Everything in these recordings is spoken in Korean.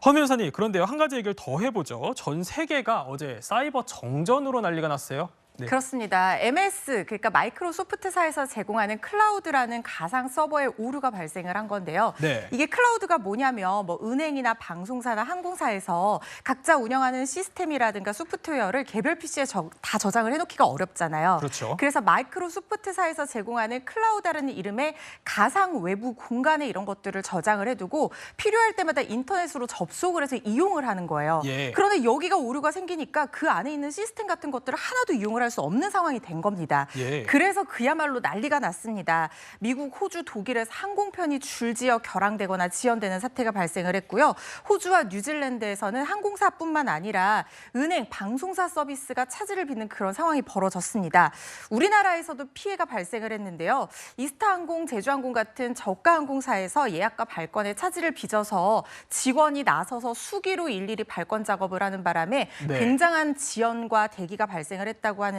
허 변호사님, 그런데요, 한 가지 얘기를 더 해보죠. 전 세계가 어제 사이버 정전으로 난리가 났어요. 네. 그렇습니다. MS, 그러니까 마이크로소프트사에서 제공하는 클라우드라는 가상 서버에 오류가 발생을 한 건데요. 네. 이게 클라우드가 뭐냐면 은행이나 방송사나 항공사에서 각자 운영하는 시스템이라든가 소프트웨어를 개별 PC에 다 저장을 해놓기가 어렵잖아요. 그렇죠. 그래서 마이크로소프트사에서 제공하는 클라우드라는 이름의 가상 외부 공간에 이런 것들을 저장을 해두고 필요할 때마다 인터넷으로 접속을 해서 이용을 하는 거예요. 예. 그런데 여기가 오류가 생기니까 그 안에 있는 시스템 같은 것들을 하나도 이용을 할 수 없는 상황이 된 겁니다. 예. 그래서 그야말로 난리가 났습니다. 미국, 호주, 독일에서 항공편이 줄지어 결항되거나 지연되는 사태가 발생을 했고요. 호주와 뉴질랜드에서는 항공사뿐만 아니라 은행, 방송사 서비스가 차질을 빚는 그런 상황이 벌어졌습니다. 우리나라에서도 피해가 발생을 했는데요. 이스타항공, 제주항공 같은 저가 항공사에서 예약과 발권에 차질을 빚어서 직원이 나서서 수기로 일일이 발권 작업을 하는 바람에 네. 굉장한 지연과 대기가 발생을 했다고 하는데요.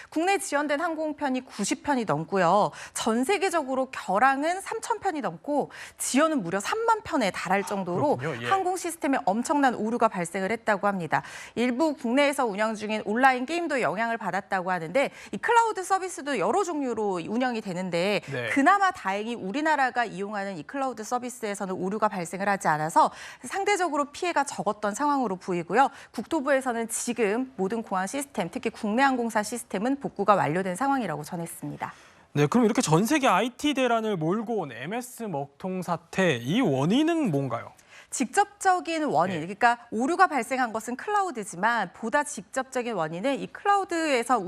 국내 지연된 항공편이 90편이 넘고요. 전 세계적으로 결항은 3,000편이 넘고 지연은 무려 3만 편에 달할 정도로 그렇군요. 예. 항공 시스템에 엄청난 오류가 발생을 했다고 합니다. 일부 국내에서 운영 중인 온라인 게임도 영향을 받았다고 하는데 이 클라우드 서비스도 여러 종류로 운영이 되는데 네. 그나마 다행히 우리나라가 이용하는 이 클라우드 서비스에서는 오류가 발생을 하지 않아서 상대적으로 피해가 적었던 상황으로 보이고요. 국토부에서는 지금 모든 공항 시스템, 특히 국내 항공사 시스템은 복구가 완료된 상황이라고 전했습니다. 네, 그럼 이렇게 전 세계 IT 대란을 몰고 온 MS 먹통 사태, 이 원인은 뭔가요? 직접적인 원인, 네. 그러니까 오류가 발생한 것은 클라우드지만 보다 직접적인 원인은 이 클라우드에서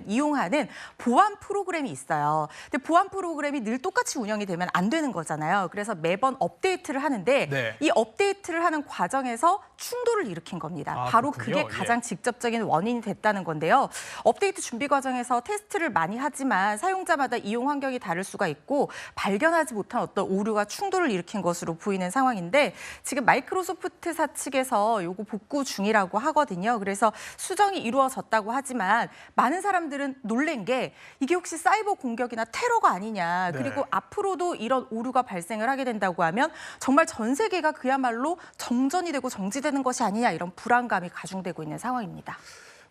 이용하는 보안 프로그램이 있어요. 근데 보안 프로그램이 늘 똑같이 운영이 되면 안 되는 거잖아요. 그래서 매번 업데이트를 하는데 네. 이 업데이트를 하는 과정에서 충돌을 일으킨 겁니다. 아, 바로 그렇군요. 그게 가장 직접적인 원인이 됐다는 건데요. 업데이트 준비 과정에서 테스트를 많이 하지만 사용자마다 이용 환경이 다를 수가 있고 발견하지 못한 어떤 오류가 충돌을 일으킨 것으로 보이는 상황인데 지금 마이크로소프트사 측에서 요거 복구 중이라고 하거든요. 그래서 수정이 이루어졌다고 하지만 많은 사람들은 놀란 게 이게 혹시 사이버 공격이나 테러가 아니냐. 네. 그리고 앞으로도 이런 오류가 발생을 하게 된다고 하면 정말 전 세계가 그야말로 정전이 되고 정지되는 것이 아니냐 이런 불안감이 가중되고 있는 상황입니다.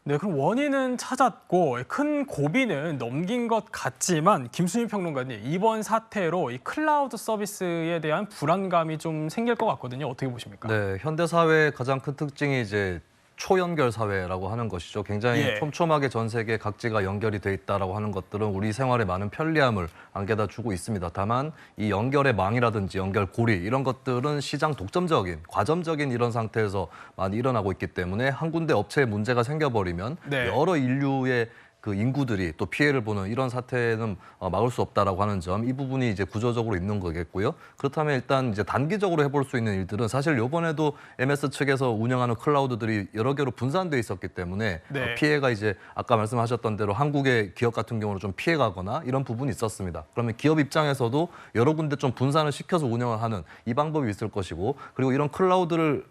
네, 그럼 원인은 찾았고 큰 고비는 넘긴 것 같지만 김수민 평론가님, 이번 사태로 이 클라우드 서비스에 대한 불안감이 좀 생길 것 같거든요. 어떻게 보십니까? 네, 현대 사회의 가장 큰 특징이 이제 초연결 사회라고 하는 것이죠. 굉장히 예. 촘촘하게 전 세계 각지가 연결이 돼 있다라고 하는 것들은 우리 생활에 많은 편리함을 안겨다 주고 있습니다. 다만 이 연결의 망이라든지 연결 고리 이런 것들은 시장 독점적인, 과점적인 이런 상태에서 많이 일어나고 있기 때문에 한 군데 업체에 문제가 생겨버리면 네. 여러 인류의 그 인구들이 또 피해를 보는 이런 사태는 막을 수 없다라고 하는 점, 이 부분이 이제 구조적으로 있는 거겠고요. 그렇다면 일단 이제 단기적으로 해볼 수 있는 일들은 사실 이번에도 MS 측에서 운영하는 클라우드들이 여러 개로 분산돼 있었기 때문에 네. 피해가 이제 아까 말씀하셨던 대로 한국의 기업 같은 경우는 좀 피해가거나 이런 부분이 있었습니다. 그러면 기업 입장에서도 여러 군데 좀 분산을 시켜서 운영을 하는 이 방법이 있을 것이고, 그리고 이런 클라우드를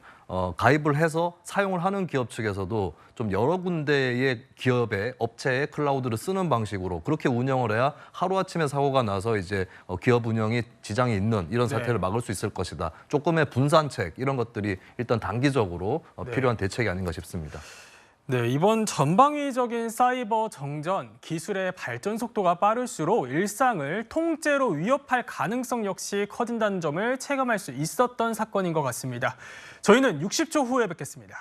가입을 해서 사용을 하는 기업 측에서도 좀 여러 군데의 기업의 업체의 클라우드를 쓰는 방식으로 그렇게 운영을 해야 하루아침에 사고가 나서 이제 기업 운영이 지장이 있는 이런 사태를 네. 막을 수 있을 것이다. 조금의 분산책 이런 것들이 일단 단기적으로 네. 필요한 대책이 아닌가 싶습니다. 네, 이번 전방위적인 사이버 정전, 기술의 발전 속도가 빠를수록 일상을 통째로 위협할 가능성 역시 커진다는 점을 체감할 수 있었던 사건인 것 같습니다. 저희는 60초 후에 뵙겠습니다.